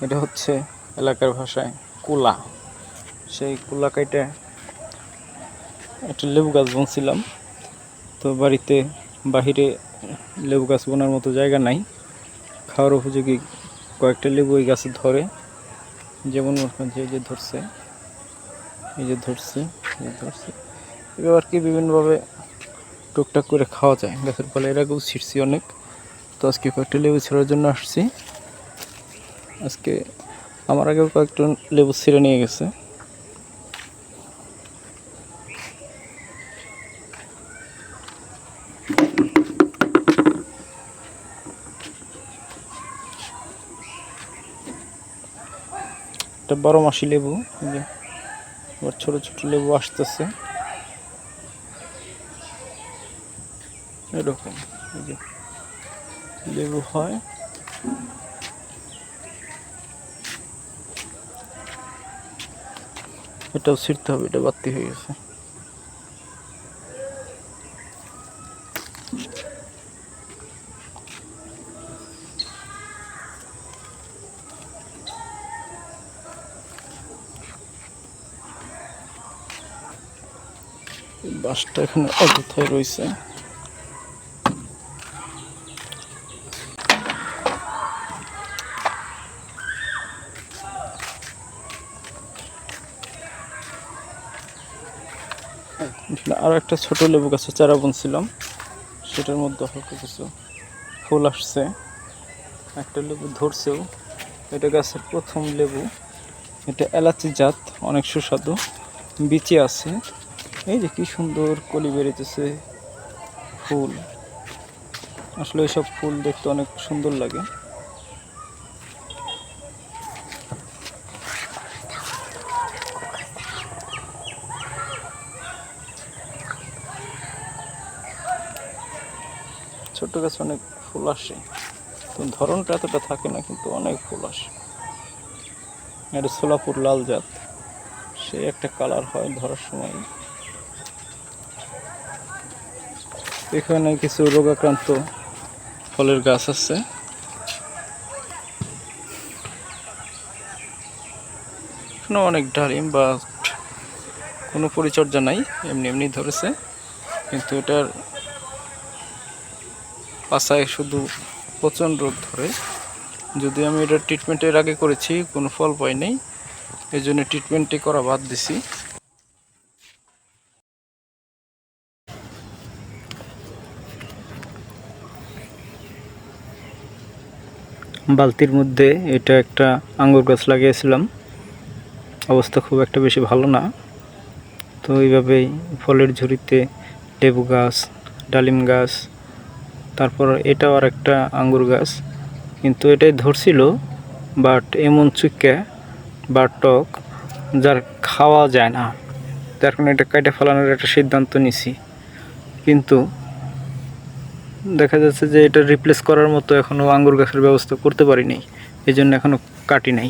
এটা হচ্ছে এলাকার ভাষায় কুলা। সেই কুলা কাইটে একটা লেবু গাছ বুনছিলাম। তো বাড়িতে বাহিরে লেবু গাছ বোনার মতো জায়গা নাই, খাওয়ার উপযোগী কয়েকটা লেবু এই গাছে ধরে, যেমন এই যে ধরছে, এই যে ধরছে, এবার আর কি বিভিন্নভাবে টুকটাক করে খাওয়া যায়। গাছের ফলে এর আগেও ছিঁড়ছি অনেক। তো আজকে কয়েকটা লেবু ছিঁড়ার জন্য আসছি। আজকে আমার আগেও কয়েকটা লেবু ছিঁড়ে নিয়ে গেছে। একটা 12 মাসি লেবু, এই যে আবার ছোট ছোট লেবু আসতেছে এরকম। এই যে লেবু হয়, এটাও ছিঁড়তে হবে, এটা বাড়তি হয়ে গেছে। বাঁশটা এখানে অযথায় রয়েছে। আর একটা ছোট লেবু গাছে চারা বুনছিলাম, সেটার মধ্যে হালকা কিছু ফুল আসছে, একটা লেবু ধরছেও। এটা গাছের প্রথম লেবু, এটা এলাচি জাত, অনেক সুস্বাদু, বিচি আছে। এই যে কি সুন্দর কলি বেরিতেছে, ফুল। আসলে এইসব ফুল দেখতে অনেক সুন্দর লাগে। ছোট গাছে অনেক ফুল আসে, তো ধরনটা এতটা থাকে না, কিন্তু অনেক ফুল আসে। এটা সোলাপুর লাল জাত, সে একটা কালার হয় ধরার সময়। এখানে কিছু রোগাক্রান্ত ফলের গাছ আছে। এখানে অনেক ডালিম, বা কোনো পরিচর্যা নাই, এমনি এমনি ধরেছে। কিন্তু এটার পাশায় শুধু পচন রোগ ধরে। যদি আমি এটার ট্রিটমেন্টের আগে করেছি, কোনো ফল পাই নাই, এই জন্য ট্রিটমেন্টটি করা বাদ দিছি। বালতির মধ্যে এটা একটা আঙ্গুর গাছ লাগিয়েছিলাম, অবস্থা খুব একটা বেশি ভালো না। তো এইভাবেই ফলের ঝুড়িতে লেবু গাছ, ডালিম গাছ, তারপর এটাও আর একটা আঙ্গুর গাছ, কিন্তু এটাই ধরছিল, বাট এমন চুইক্কা বা টক, যার খাওয়া যায় না। তার কারণে এটা কেটে ফেলানোর একটা সিদ্ধান্ত নিছি। কিন্তু দেখা যাচ্ছে যে এটা রিপ্লেস করার মতো এখনও আঙ্গুর গাছের ব্যবস্থা করতে পারিনি, এই জন্য এখনও কাটি নাই।